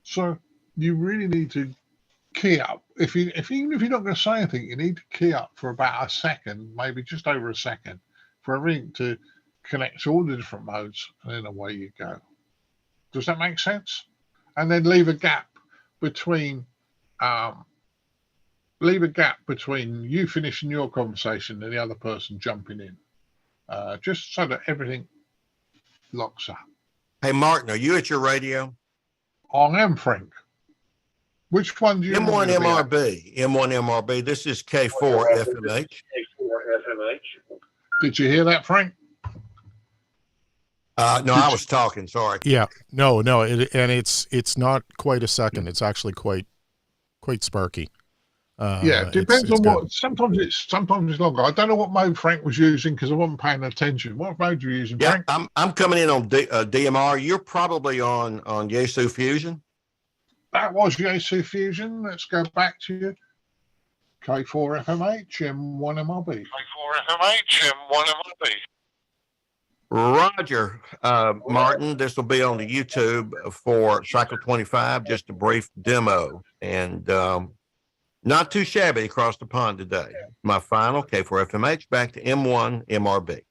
So you really need to key up. Even if you're not going to say anything, you need to key up for about a second, maybe just over a second, for everything to connect to all the different modes, and then away you go. Does that make sense? And then leave a gap between you finishing your conversation and the other person jumping in, just so that everything locks up. Hey, Martin, are you at your radio? I am, Frank. Which one do you M1 MRB. M1 MRB. This is K4 FMH. Did you hear that, Frank? No, I was talking. Sorry. Yeah. No. It's not quite a second. It's actually quite sparky. Yeah, it depends on what. Sometimes it's longer. I don't know what mode Frank was using because I wasn't paying attention. What mode are you using, Frank? I'm coming in on DMR. You're probably on Yaesu Fusion. that was the AC Fusion. Let's go back to you. K4FMH, M1MRB. K4FMH, M1MRB. Roger. Martin, this will be on the YouTube for Cycle 25, just a brief demo. And not too shabby across the pond today. My final K4FMH back to M1 MRB.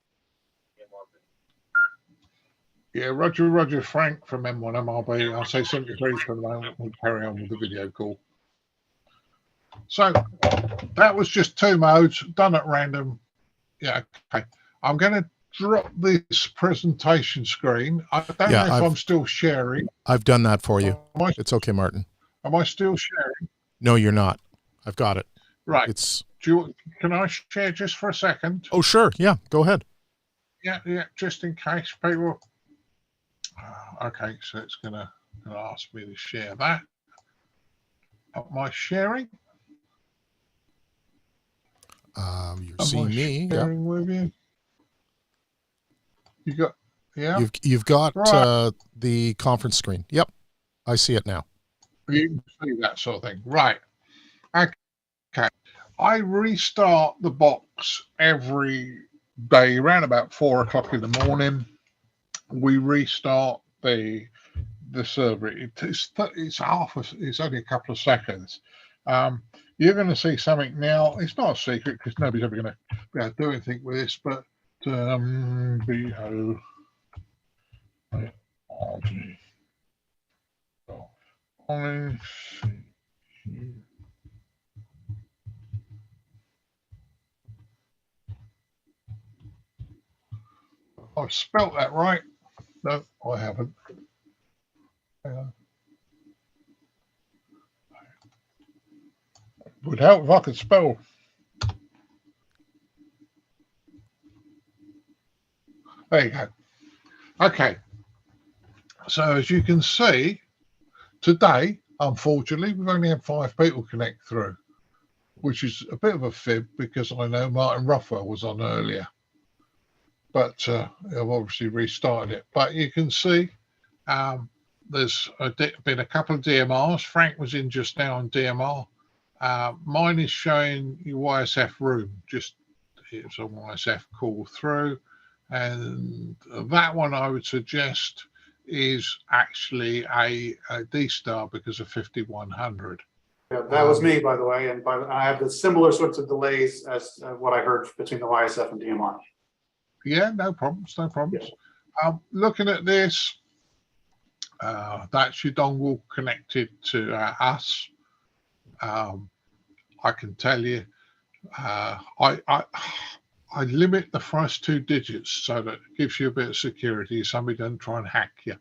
Yeah, Roger, Frank from M1 MRB. I'll say 73 for the moment. We'll carry on with the video call. So that was just 2 modes done at random. Yeah, okay. I'm going to drop this presentation screen. I don't know if I'm still sharing. I've done that for you. It's okay, Martin. Am I still sharing? No, you're not. I've got it. Right. Can I share just for a second? Oh, sure. Yeah, go ahead. Yeah, just in case people. Okay, so it's gonna ask me to share that. Am I sharing? You're seeing me. Sharing with you. You got, yeah. You've got the conference screen. Yep, I see it now. You can see that sort of thing, right? Okay. I restart the box every day around about 4 o'clock in the morning. We restart the server. It's only a couple of seconds. You're going to see something now. It's not a secret because nobody's ever going to be able to do anything with this, but BO I've spelt that right. No, I haven't. Would help if I could spell. There you go. Okay. So as you can see, today, unfortunately, we've only had 5 people connect through, which is a bit of a fib because I know Martin Rothwell was on earlier. But I've obviously restarted it. But you can see there's been a couple of DMRs. Frank was in just now on DMR. Mine is showing your YSF room. Just it's a YSF call through. And that one I would suggest is actually a D-Star because of 5100. Yeah, that was me, by the way. And I have the similar sorts of delays as what I heard between the YSF and DMR. Yeah, no problems, no problems. Yeah. Looking at this, that's your dongle connected to us. I can tell you, I limit the first 2 digits so that it gives you a bit of security. Somebody doesn't try and hack you.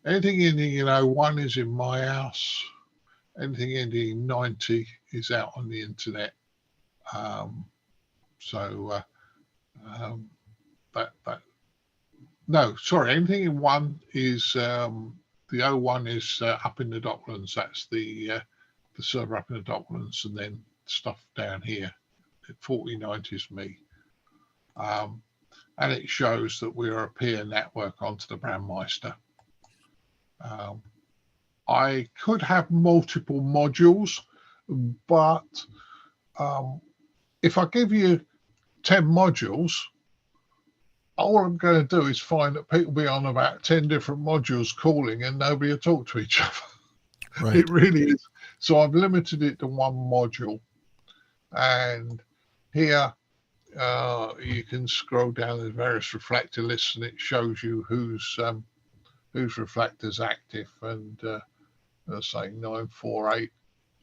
Anything ending in 01 is in my house. Anything ending in 90 is out on the internet. No, sorry, anything in 1 is the 01 is up in the Docklands. That's the server up in the Docklands, and then stuff down here. 4090 is me. And it shows that we're a peer network onto the Brandmeister. I could have multiple modules, but if I give you 10 modules, all I'm going to do is find that people be on about 10 different modules calling and nobody will talk to each other. Right. It really is. So I've limited it to 1 module. And here you can scroll down the various reflector lists and it shows you whose reflector's active. And say 948,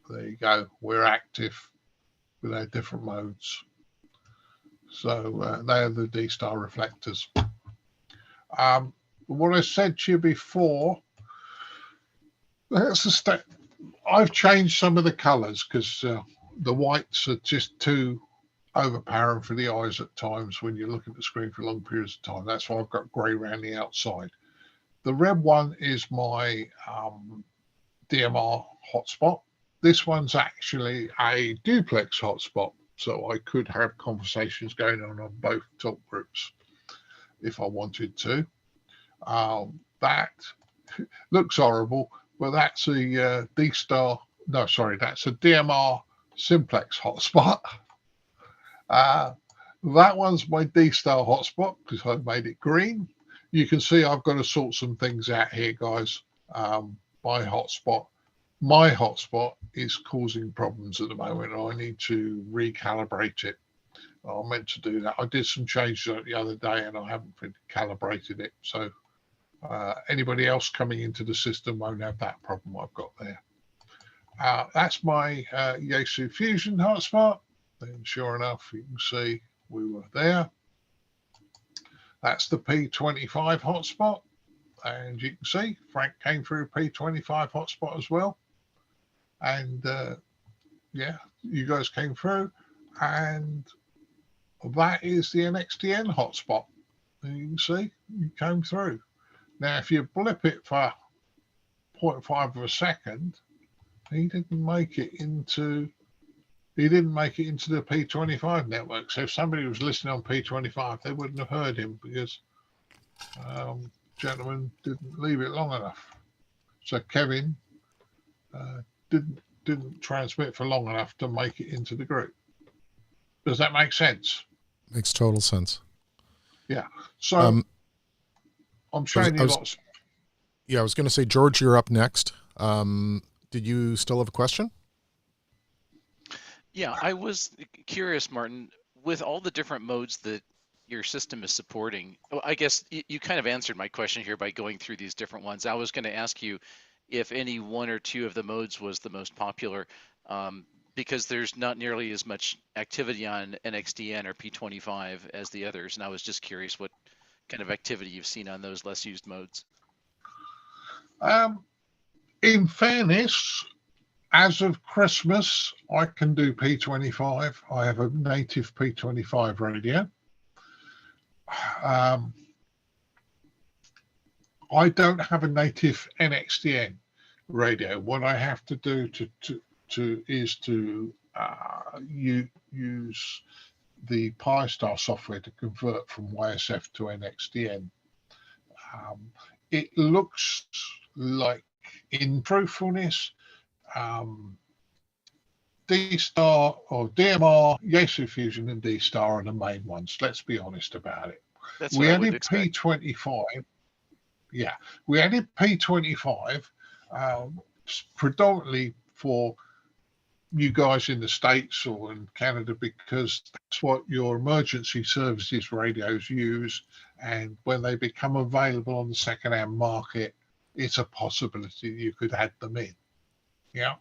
there you go. We're active with our different modes. So they are the D-Star reflectors. What I said to you before, that's the step. I've changed some of the colors because the whites are just too overpowering for the eyes at times when you look at the screen for long periods of time. That's why I've got grey around the outside. The red one is my DMR hotspot. This one's actually a duplex hotspot. So I could have conversations going on both talk groups if I wanted to. That looks horrible, Well, that's a D-Star. No, sorry, that's a DMR simplex hotspot. That one's my D-Star hotspot because I've made it green. You can see I've got to sort some things out here, guys. My hotspot is causing problems at the moment. I need to recalibrate it. I meant to do that. I did some changes the other day and I haven't calibrated it. So anybody else coming into the system won't have that problem I've got there. That's my Yaesu Fusion hotspot. And sure enough, you can see we were there. That's the P25 hotspot. And you can see Frank came through P25 hotspot as well. And yeah, you guys came through. And that is the NXDN hotspot. And you can see you came through. Now, if you blip it for 0.5 of a second, he didn't make it into the P25 network. So if somebody was listening on P25, they wouldn't have heard him because gentleman didn't leave it long enough. So Kevin didn't transmit for long enough to make it into the group. Does that make sense? Makes total sense. Yeah. So I'm showing you lots. Yeah, I was going to say, George, you're up next. Did you still have a question? Yeah, I was curious, Martin, with all the different modes that your system is supporting, I guess you kind of answered my question here by going through these different ones. I was going to ask you if any one or two of the modes was the most popular, because there's not nearly as much activity on NXDN or P25 as the others. And I was just curious what kind of activity you've seen on those less used modes. In fairness, as of Christmas, I can do P25. I have a native P25 radio. I don't have a native NXDN radio. What I have to do is to use the Pi-Star software to convert from YSF to NXDN. It looks like, in truthfulness, D-Star or DMR, Yaesu Fusion and D-Star are the main ones. Let's be honest about it. That's we what I added would expect. P25. Yeah, we added P25 predominantly for you guys in the States or in Canada because that's what your emergency services radios use. And when they become available on the second-hand market, it's a possibility you could add them in. Yeah.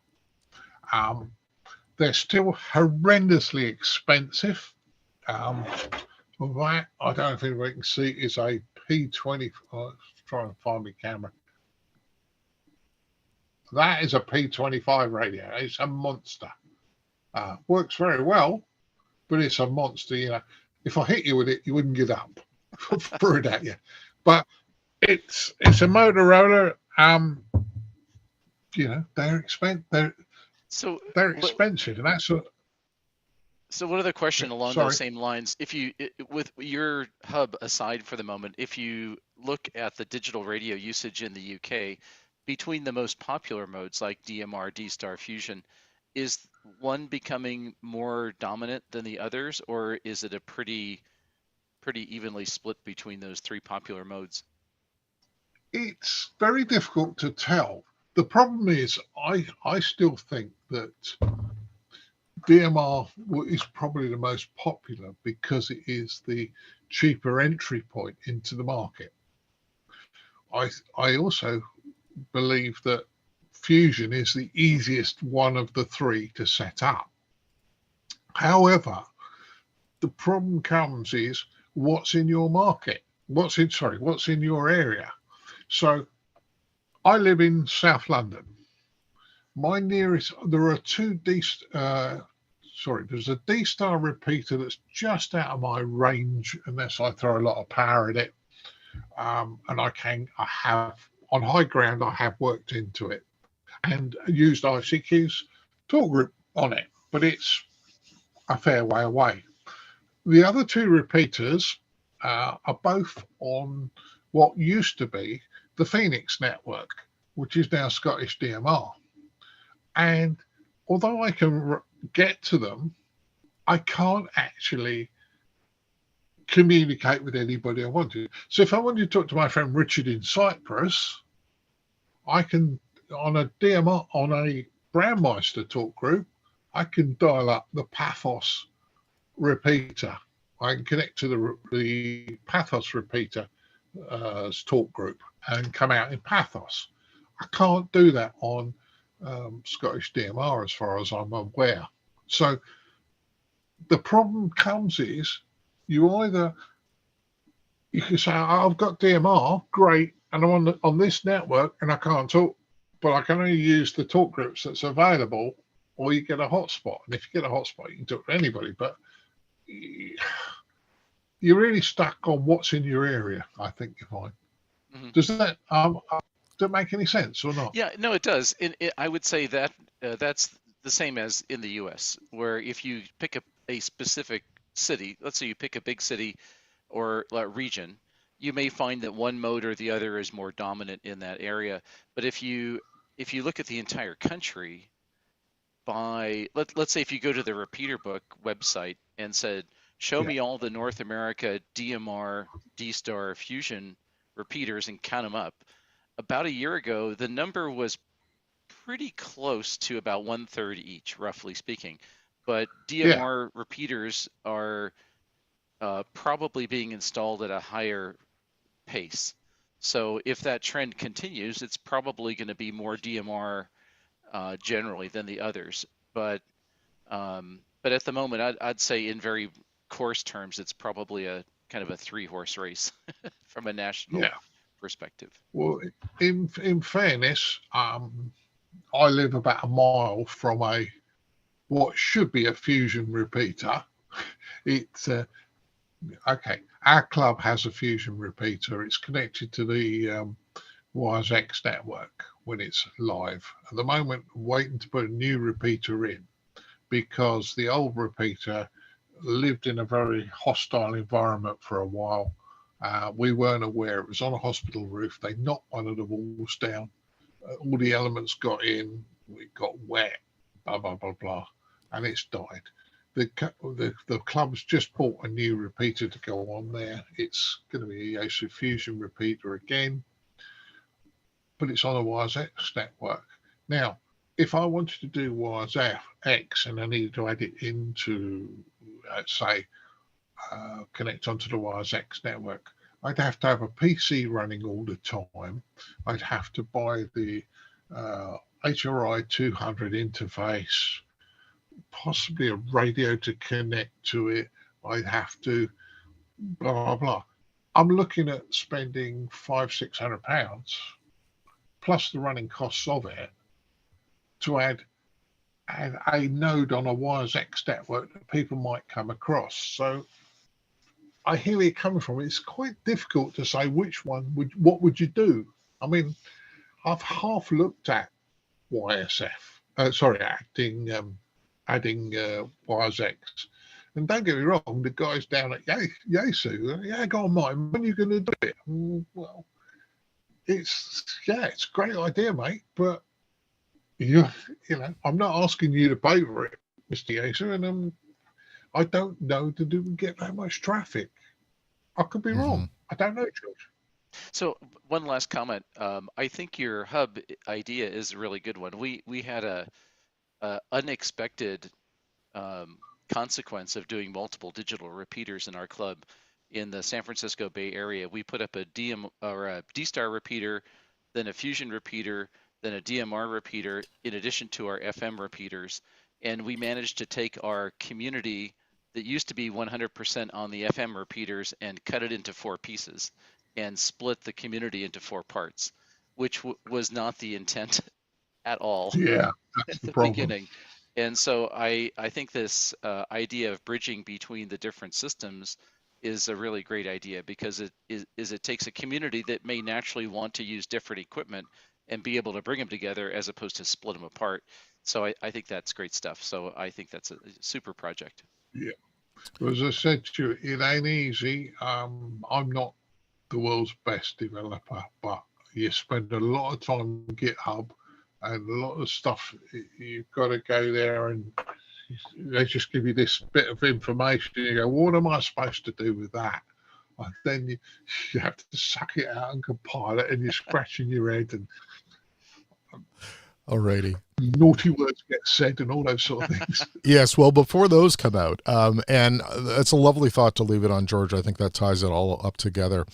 They're still horrendously expensive. That, I don't know if anybody can see, is a P20. Let's try and find my camera. That is a P25 radio. It's a monster. Works very well, but it's a monster. You know, if I hit you with it, you wouldn't get up. Threw it at you. But it's a Motorola. You know, they're expensive. They're expensive, and that's what. So one other question along those same lines, if you, with your hub aside for the moment, if you look at the digital radio usage in the UK, between the most popular modes like DMR, D-Star, Fusion, is one becoming more dominant than the others, or is it a pretty evenly split between those three popular modes? It's very difficult to tell. The problem is, I still think that DMR is probably the most popular because it is the cheaper entry point into the market. I also believe that Fusion is the easiest one of the three to set up. However, the problem comes is what's in your market? What's in your area? So I live in South London. My nearest, there are two there's a D-Star repeater that's just out of my range unless I throw a lot of power at it. And I have, on high ground, I have worked into it and used ICQ's talk group on it, but it's a fair way away. The other two repeaters are both on what used to be the Phoenix network. which is now Scottish DMR. And although I can get to them, I can't actually communicate with anybody I want to. So if I want to talk to my friend Richard in Cyprus, I can, on a DMR, on a Brandmeister talk group, I can dial up the Pathos repeater. I can connect to the Pathos repeater talk group and come out in Pathos. I can't do that on Scottish DMR as far as I'm aware. So the problem comes is you can say, I've got DMR, great, and I'm on this network and I can't talk, but I can only use the talk groups that's available, or you get a hotspot. And if you get a hotspot, you can talk to anybody, but you're really stuck on what's in your area, I think you find. Mm-hmm. Does that make any sense or not? Yeah, no, it does. I would say that that's the same as in the U.S., where if you pick a specific city, let's say you pick a big city or region, you may find that one mode or the other is more dominant in that area. But if you look at the entire country, let's say if you go to the Repeater Book website and said, show me all the North America DMR D-Star Fusion repeaters and count them up. About a year ago, the number was pretty close to about 1/3 each, roughly speaking. But DMR repeaters are probably being installed at a higher pace. So if that trend continues, it's probably going to be more DMR generally than the others. But at the moment, I'd say in very coarse terms, it's probably a kind of a 3-horse race from a national perspective. Well, in fairness, I live about a mile from what should be a fusion repeater. It's okay. Our club has a fusion repeater. It's connected to the WiseX network when it's live. At the moment, waiting to put a new repeater in because the old repeater lived in a very hostile environment for a while. We weren't aware. It was on a hospital roof. They knocked one of the walls down. All the elements got in. It got wet. Blah blah blah blah, and it's died. The club's just bought a new repeater to go on there. It's going to be a Yaesu Fusion repeater again, but it's on a WiseX network. Now, if I wanted to do WiseX and I needed to add it into, say, connect onto the WiseX network, I'd have to have a PC running all the time. I'd have to buy the HRI 200 interface, possibly a radio to connect to it. I'd have to blah blah blah. I'm looking at spending £500-600 plus the running costs of it to add a node on a WiseX network that people might come across. So I hear where you're coming from. It's quite difficult to say which one what would you do. I mean, I've half looked at YSF. Adding WiseX. And don't get me wrong, the guys down at Yaesu, go on, mine. When are you going to do it? Well, it's a great idea, mate. But I'm not asking you to pay for it, Mr. Yaesu, and I don't know that it would get that much traffic. I could be wrong. I don't know, George. So one last comment. I think your hub idea is a really good one. We had a unexpected consequence of doing multiple digital repeaters in our club in the San Francisco Bay Area. We put up a D-Star repeater, then a Fusion repeater, then a DMR repeater, in addition to our FM repeaters. And we managed to take our community that used to be 100% on the FM repeaters and cut it into 4 pieces and split the community into 4 parts, which was not the intent at all at the beginning. And so I think this idea of bridging between the different systems is a really great idea, because it takes a community that may naturally want to use different equipment and be able to bring them together as opposed to split them apart. So I think that's great stuff. So I think that's a super project. Yeah. Well, as I said to you, it ain't easy. I'm not the world's best developer, but you spend a lot of time on GitHub, and a lot of stuff you've got to go there and they just give you this bit of information. You go, what am I supposed to do with that? And then you have to suck it out and compile it, and you're scratching your head, and Alrighty. naughty words get said and all those sort of things. Yes, well, before those come out, and it's a lovely thought to leave it on, George. I think that ties it all up together.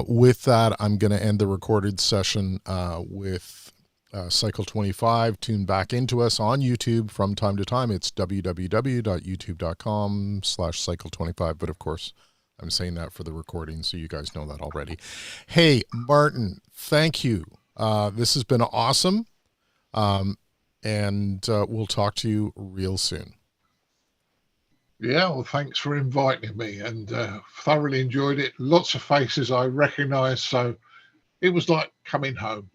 With that, I'm going to end the recorded session with Cycle 25. Tune back into us on YouTube from time to time. It's www.youtube.com/cycle25. But of course, I'm saying that for the recording, so you guys know that already. Hey, Martin, thank you. This has been awesome. And we'll talk to you real soon. Yeah, well, thanks for inviting me, and thoroughly enjoyed it. Lots of faces I recognised, so it was like coming home.